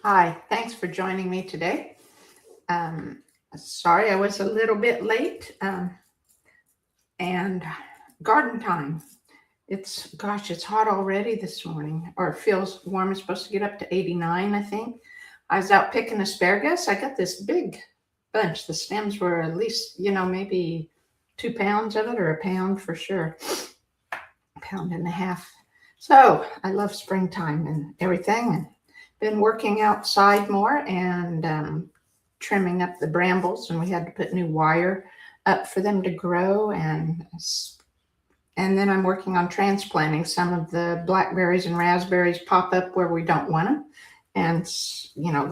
Hi, thanks for joining me today. Um, Sorry I was a little bit late. And garden time. It's hot already this morning, or it feels warm. It's supposed to get up to 89, I think. I was out picking asparagus. I got this big bunch. The stems were at least, maybe 2 pounds of it, or a pound for sure, a pound and a half. So I love springtime and everything. And been working outside more and trimming up the brambles, and we had to put new wire up for them to grow. And then I'm working on transplanting. Some of the blackberries and raspberries pop up where we don't want them, and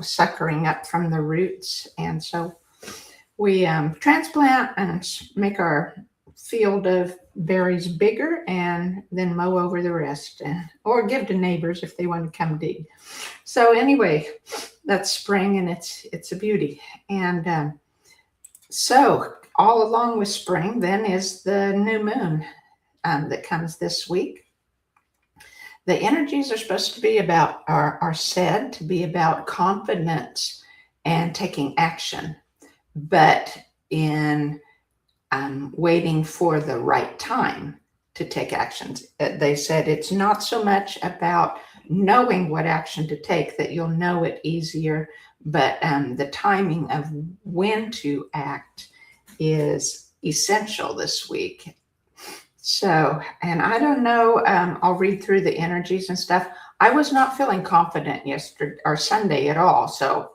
suckering up from the roots. And so we transplant and make our field of berries bigger, and then mow over the rest, or give to neighbors if they want to come dig. So anyway, that's spring, and it's a beauty. And so all along with spring then is the new moon that comes this week. The energies are supposed to be are said to be about confidence and taking action, but in waiting for the right time to take actions. They said it's not so much about knowing what action to take, that you'll know it easier, but the timing of when to act is essential this week. So, and I don't know, I'll read through the energies and stuff. I was not feeling confident yesterday or Sunday at all. So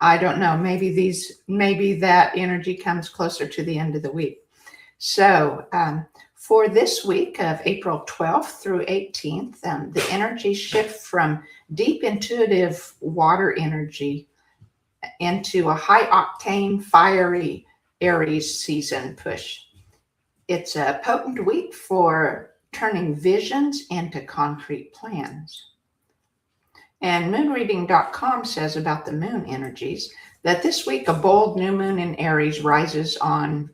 I don't know, maybe that energy comes closer to the end of the week. So for this week of April 12th through 18th, the energies shift from deep intuitive water energy into a high octane, fiery Aries season push. It's a potent week for turning visions into concrete plans. And moonreading.com says about the moon energies that this week a bold new moon in Aries rises on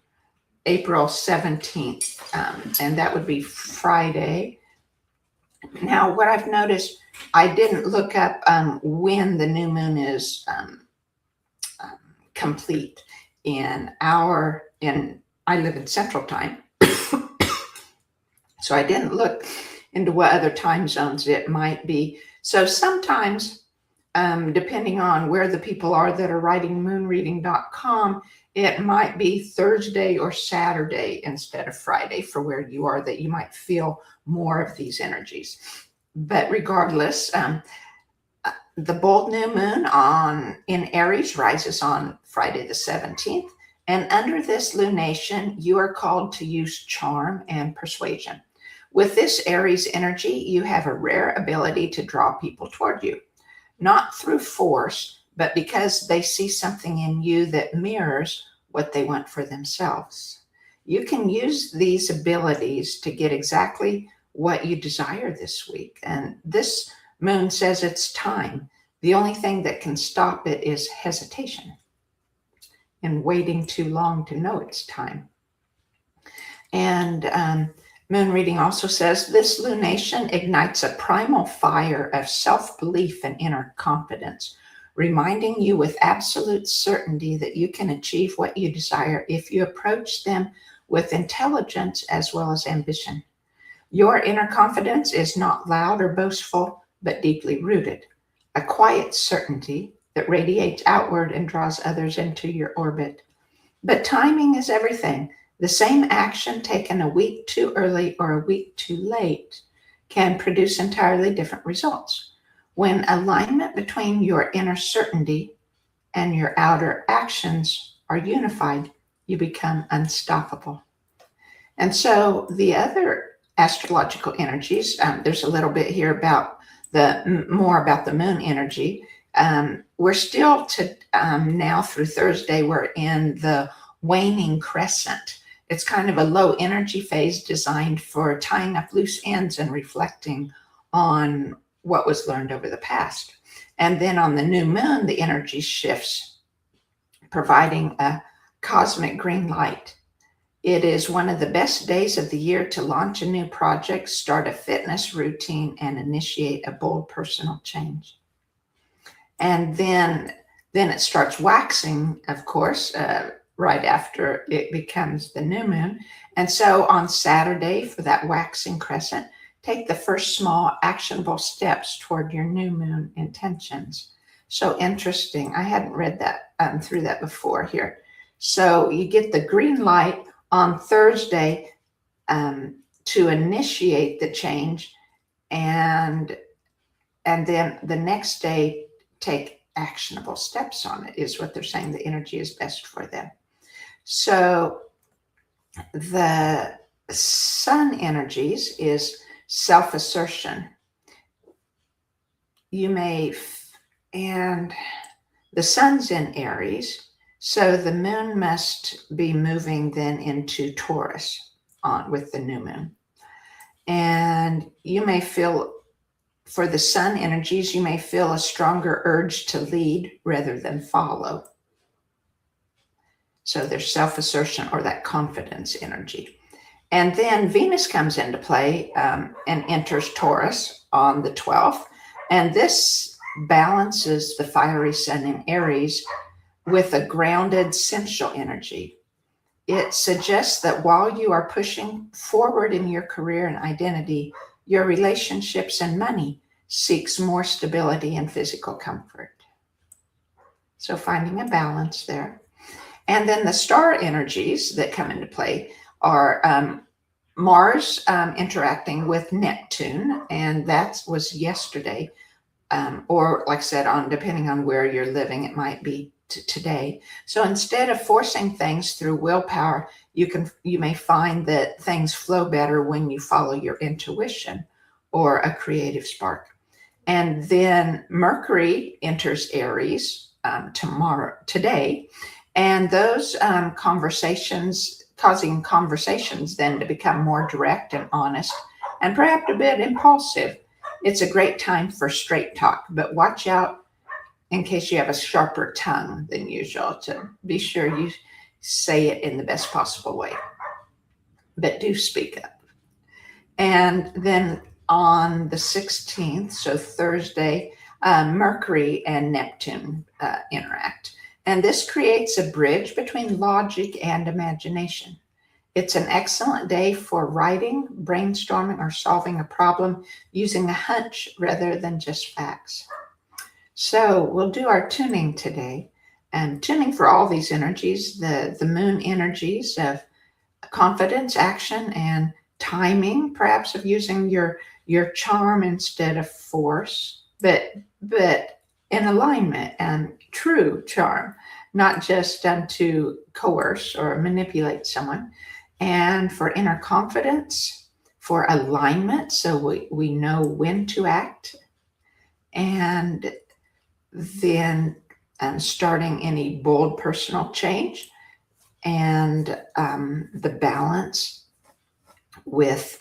April 17th, and that would be Friday. Now, what I've noticed, I didn't look up when the new moon is complete I live in Central Time. So I didn't look into what other time zones it might be. So sometimes, depending on where the people are that are writing moonreading.com, it might be Thursday or Saturday instead of Friday for where you are, that you might feel more of these energies. But regardless, the bold new moon in Aries rises on Friday the 17th. And under this lunation, you are called to use charm and persuasion. With this Aries energy, you have a rare ability to draw people toward you, not through force, but because they see something in you that mirrors what they want for themselves. You can use these abilities to get exactly what you desire this week. And this moon says it's time. The only thing that can stop it is hesitation and waiting too long to know it's time. And moon reading also says this lunation ignites a primal fire of self-belief and inner confidence, reminding you with absolute certainty that you can achieve what you desire if you approach them with intelligence as well as ambition. Your inner confidence is not loud or boastful, but deeply rooted, a quiet certainty that radiates outward and draws others into your orbit. But timing is everything. The same action taken a week too early or a week too late can produce entirely different results. When alignment between your inner certainty and your outer actions are unified, you become unstoppable. And so the other astrological energies, there's a little bit here about more about the moon energy. We're still now through Thursday, we're in the waning crescent. It's kind of a low energy phase designed for tying up loose ends and reflecting on what was learned over the past. And then on the new moon, the energy shifts, providing a cosmic green light. It is one of the best days of the year to launch a new project, start a fitness routine, and initiate a bold personal change. And then it starts waxing, of course, right after it becomes the new moon. And so on Saturday, for that waxing crescent, take the first small actionable steps toward your new moon intentions. So interesting. I hadn't read that through that before here. So you get the green light on Thursday to initiate the change, and then the next day take actionable steps on it, is what they're saying. The energy is best for them. So the sun energies is self-assertion. And the sun's in Aries, so the moon must be moving then into Taurus with the new moon. And you may feel, for the sun energies, you may feel a stronger urge to lead rather than follow. So there's self-assertion, or that confidence energy. And then Venus comes into play and enters Taurus on the 12th. And this balances the fiery sun in Aries with a grounded sensual energy. It suggests that while you are pushing forward in your career and identity, your relationships and money seeks more stability and physical comfort. So finding a balance there. And then the star energies that come into play are Mars interacting with Neptune, and that was yesterday, or like I said, depending on where you're living, it might be today. So instead of forcing things through willpower, you may find that things flow better when you follow your intuition or a creative spark. And then Mercury enters Aries today, and those causing conversations then to become more direct and honest, and perhaps a bit impulsive. It's a great time for straight talk, but watch out in case you have a sharper tongue than usual, to be sure you say it in the best possible way. But do speak up. And then on the 16th, so Thursday, Mercury and Neptune interact. And this creates a bridge between logic and imagination. It's an excellent day for writing, brainstorming, or solving a problem using a hunch rather than just facts. So we'll do our tuning today, and tuning for all these energies, the moon energies of confidence, action, and timing, perhaps of using your charm instead of force, but in alignment and true charm, not just to coerce or manipulate someone. And for inner confidence, for alignment, so we know when to act, and then starting any bold personal change, and the balance with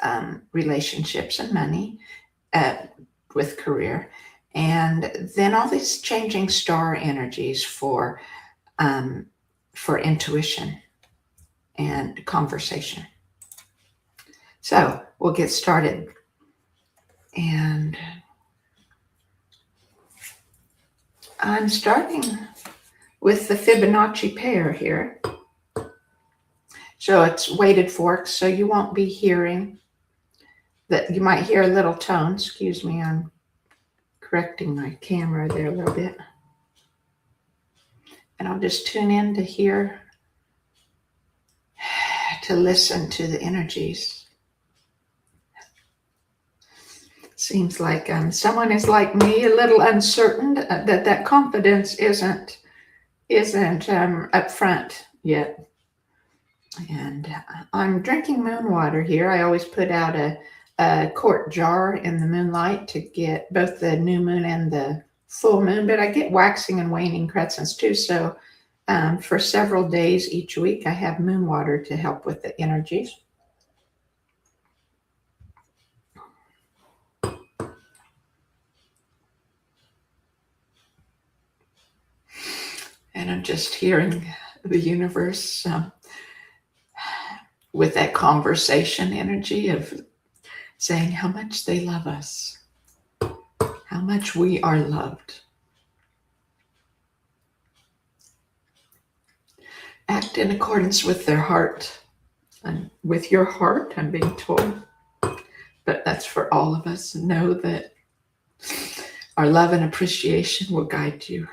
relationships and money, with career, and then all these changing star energies for intuition and conversation. So we'll get started. And I'm starting with the Fibonacci pair here. So it's weighted forks, so you won't be hearing that. You might hear a little tone. Excuse me, I'm correcting my camera there a little bit. And I'll just tune in to hear, to listen to the energies. Seems like someone is like me, a little uncertain that confidence isn't up front yet. And I'm drinking moon water here. I always put out a quart jar in the moonlight to get both the new moon and the full moon, but I get waxing and waning crescents too. So for several days each week, I have moon water to help with the energies. And I'm just hearing the universe with that conversation energy of saying how much they love us, how much we are loved. act in accordance with their heart. And with your heart, I'm being told. But that's for all of us. Know that our love and appreciation will guide you.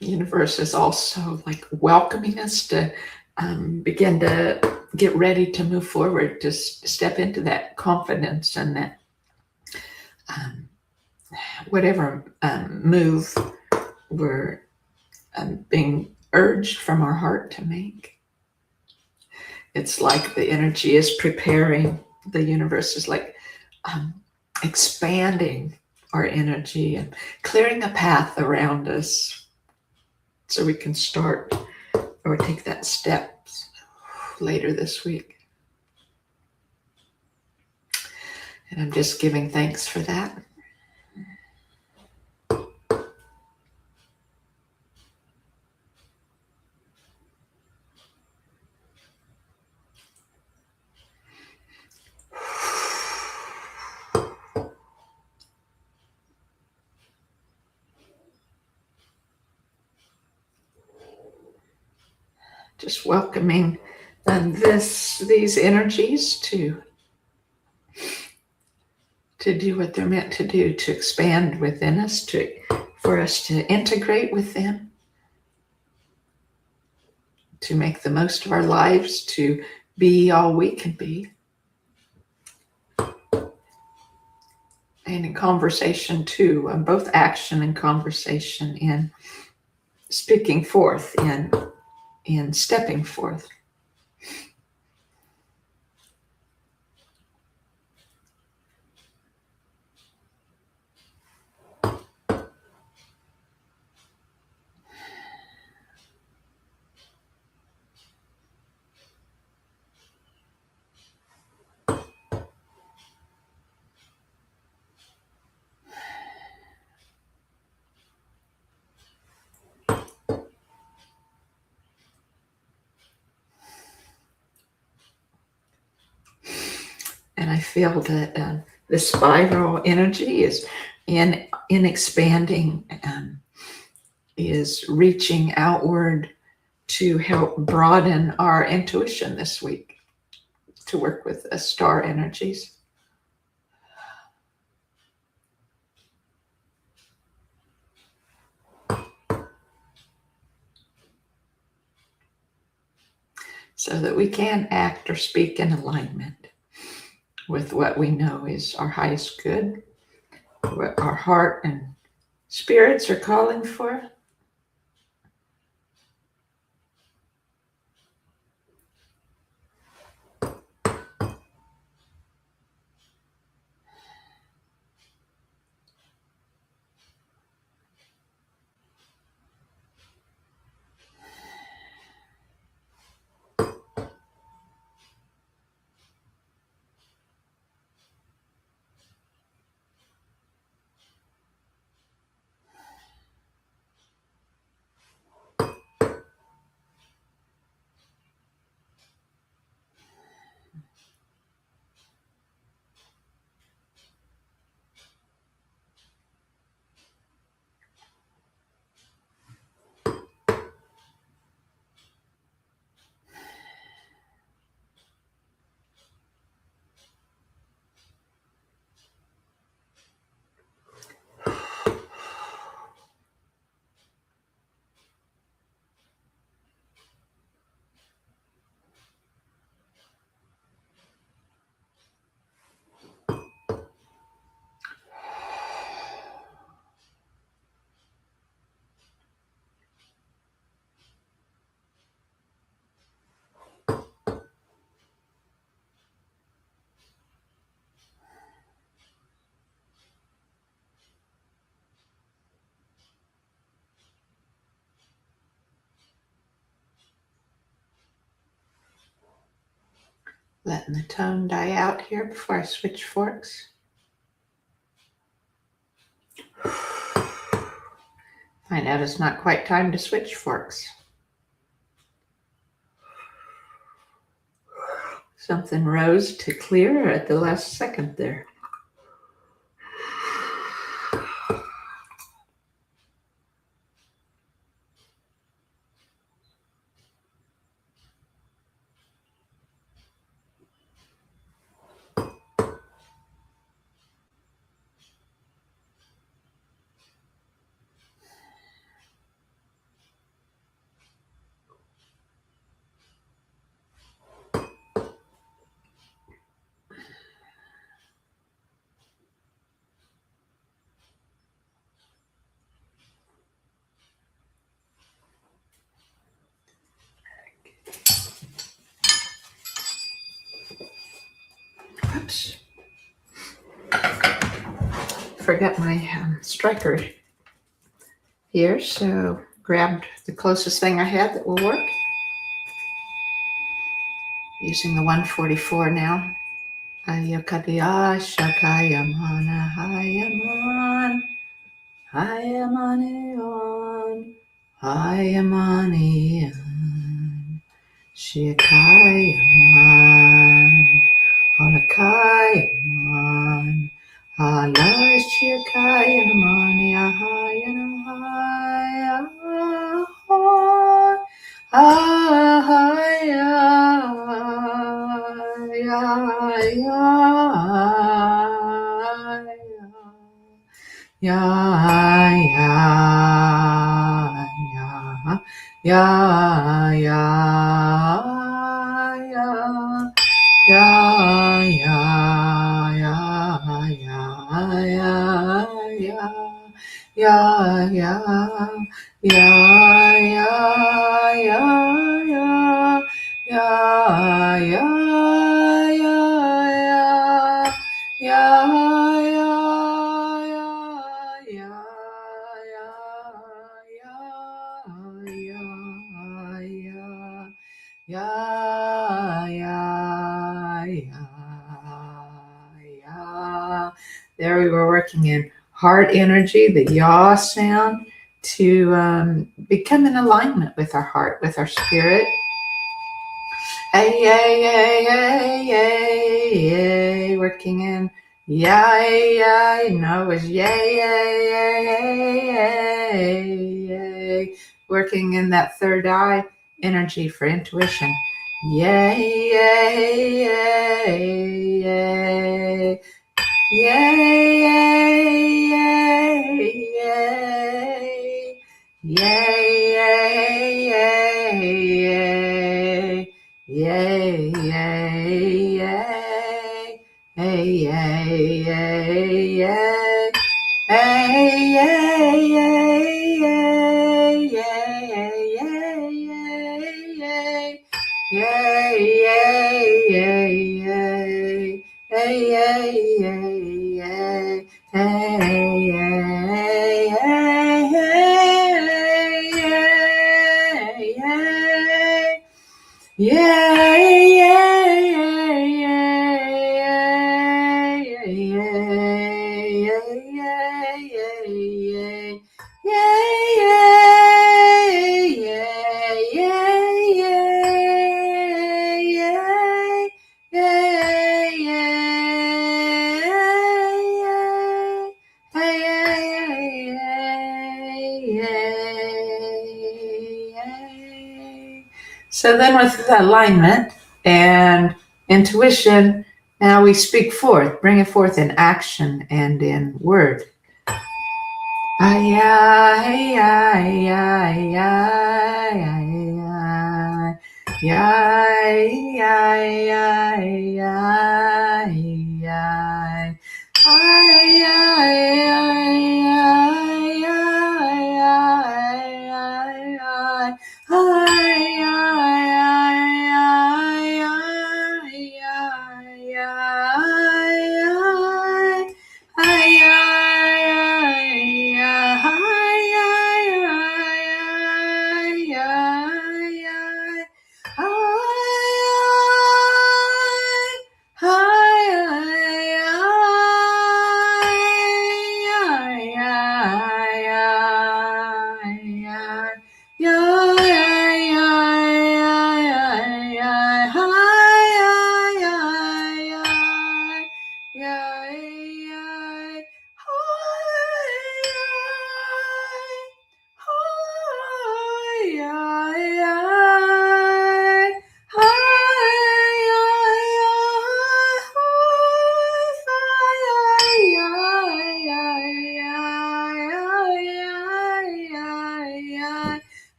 The universe is also like welcoming us to begin to get ready to move forward, to step into that confidence and that whatever move we're being urged from our heart to make. It's like the energy is preparing. The universe is like expanding our energy and clearing a path around us so we can start or take that step later this week. And I'm just giving thanks for that. Just welcoming these energies to do what they're meant to do, to expand within us, for us to integrate with them, to make the most of our lives, to be all we can be. And in conversation too, both action and conversation, in speaking forth, in stepping forth. And I feel that the spiral energy is in expanding, is reaching outward to help broaden our intuition this week, to work with star energies. So that we can act or speak in alignment with what we know is our highest good, what our heart and spirits are calling for. Letting the tone die out here before I switch forks. Find out it's not quite time to switch forks. Something rose to clear at the last second there. Oops. Forgot my striker here, so grabbed the closest thing I had that will work. Using the 144 now. Ayakadiya Shakayamana Hayaman Hayamanion Hayamanion Shikayaman Halakayaman Halay Shikayamani Hayanamaya There we were working in heart energy, the yaw sound, to become in alignment with our heart, with our spirit. Hey, yay, yay, yay, yay, yay, working in yay, yay, no, it was yay, yay, yay, yay, yay, working in that third eye energy for intuition. Yay, yay, yay, yay. Yay, yay, yay, yay. Yay, yay, yay, yay. Yay, yay, yay. Hey, yay, yay, yay. Hey, yay, yay, yay, yay, yay, yay. Yay, yay, yay, yay. Hey, yay, yay, yay. Hey, yay, yay, yay, yay. Yay, yay, yay, yay, yay, yay, So then with alignment and intuition, now we speak forth, bring it forth in action and in word.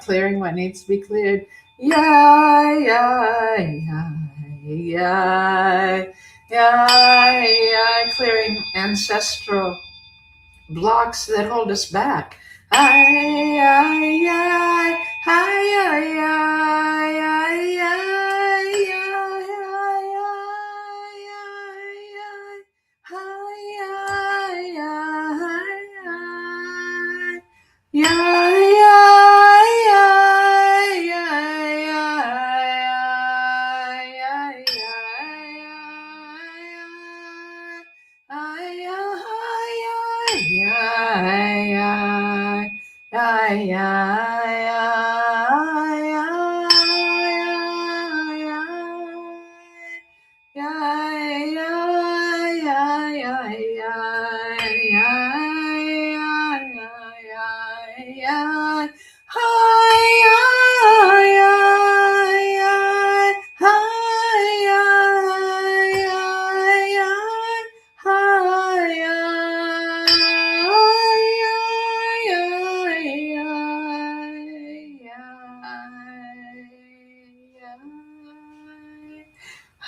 clearing what needs to be cleared. Yeah, yeah, yeah, yeah, yeah, yeah. Clearing ancestral blocks that hold us back. Ay, ay, ay, ay, ay, ay, ay, ay,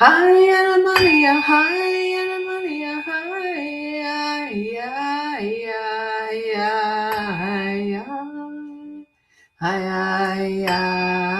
Hi, Maria, hi, Maria, hi, yeah, yeah, yeah, yeah. Hi, yeah, yeah,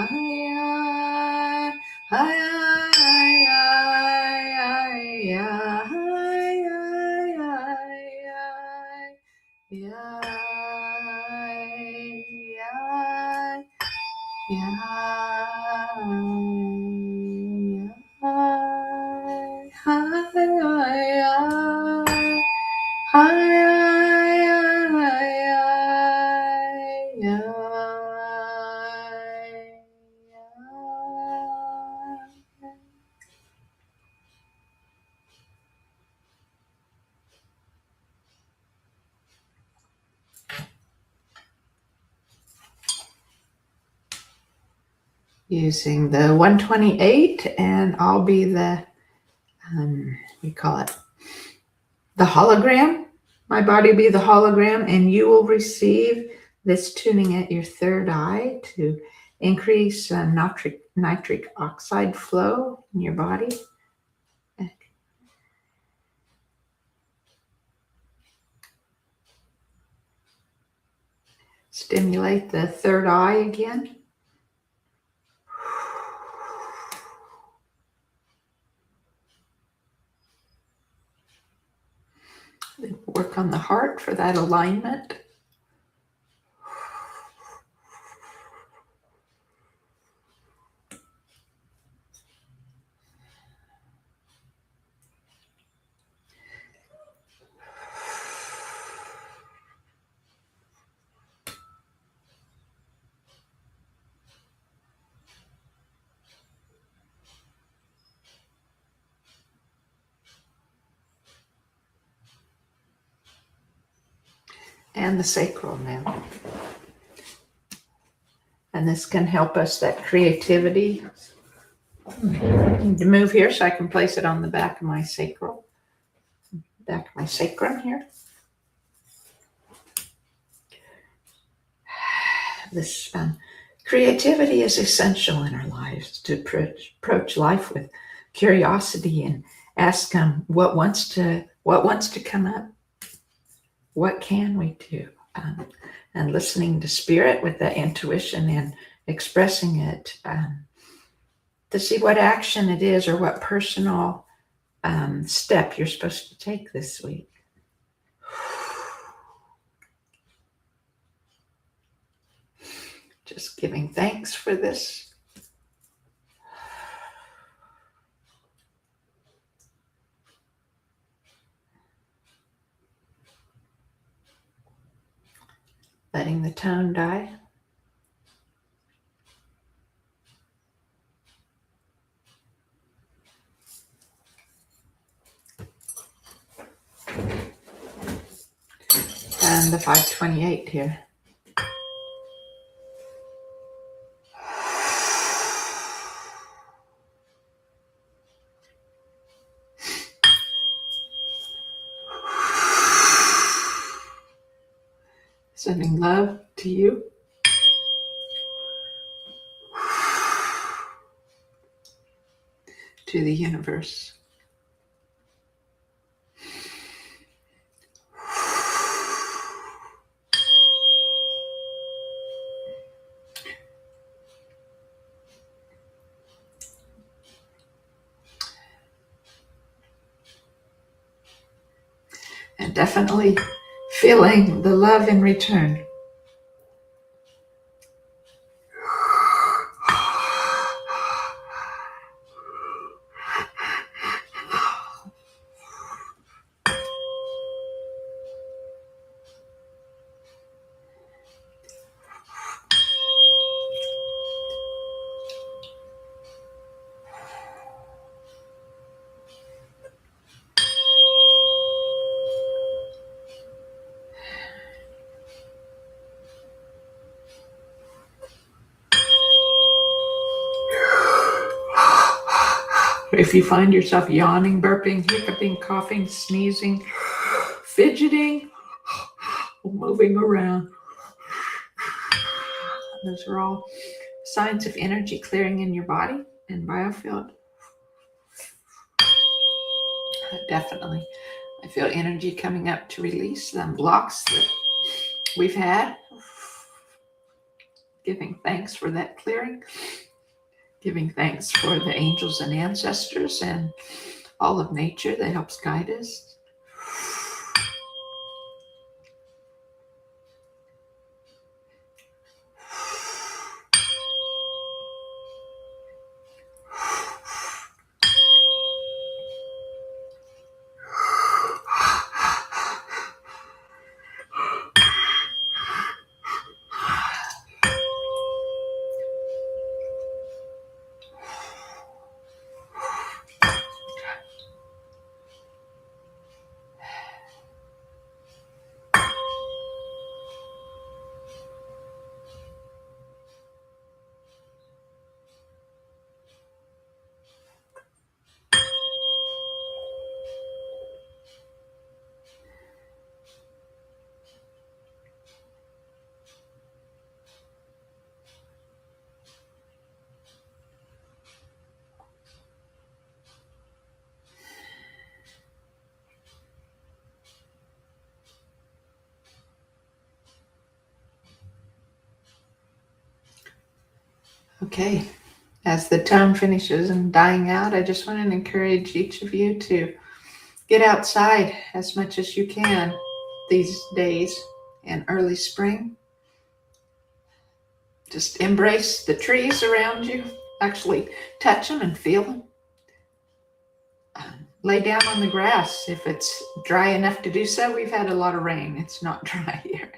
using the 128, and I'll be the we call it the hologram. My body will be the hologram, and you will receive this tuning at your third eye to increase nitric oxide flow in your body. Stimulate the third eye again. Work on the heart for that alignment. And the sacral now. And this can help us, that creativity. I need to move here so I can place it on the back of my sacral. Back of my sacrum here. This creativity is essential in our lives to approach life with curiosity and ask what wants to come up. What can we do? And listening to spirit with that intuition and expressing it to see what action it is or what personal step you're supposed to take this week. Just giving thanks for this. Letting the tone die. And the 528 here. Sending love to you. to the universe. And definitely feeling the love in return. If you find yourself yawning, burping, hiccuping, coughing, sneezing, fidgeting, moving around, those are all signs of energy clearing in your body and biofield. Definitely. I feel energy coming up to release them blocks that we've had. Giving thanks for that clearing. Giving thanks for the angels and ancestors and all of nature that helps guide us. Okay, as the tone finishes and dying out, I just want to encourage each of you to get outside as much as you can these days in early spring. Just embrace the trees around you. Actually touch them and feel them. Lay down on the grass if it's dry enough to do so. We've had a lot of rain. It's not dry here.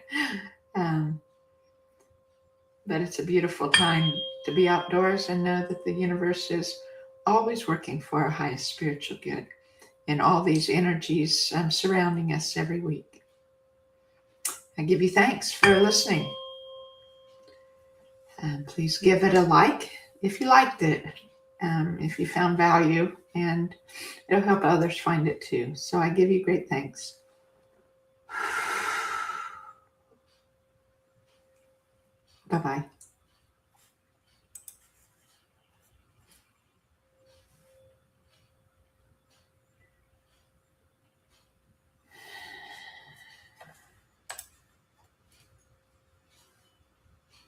But it's a beautiful time to be outdoors and know that the universe is always working for our highest spiritual good in all these energies surrounding us every week. I give you thanks for listening. And please give it a like if you liked it, if you found value, and it'll help others find it too. So I give you great thanks. Bye-bye.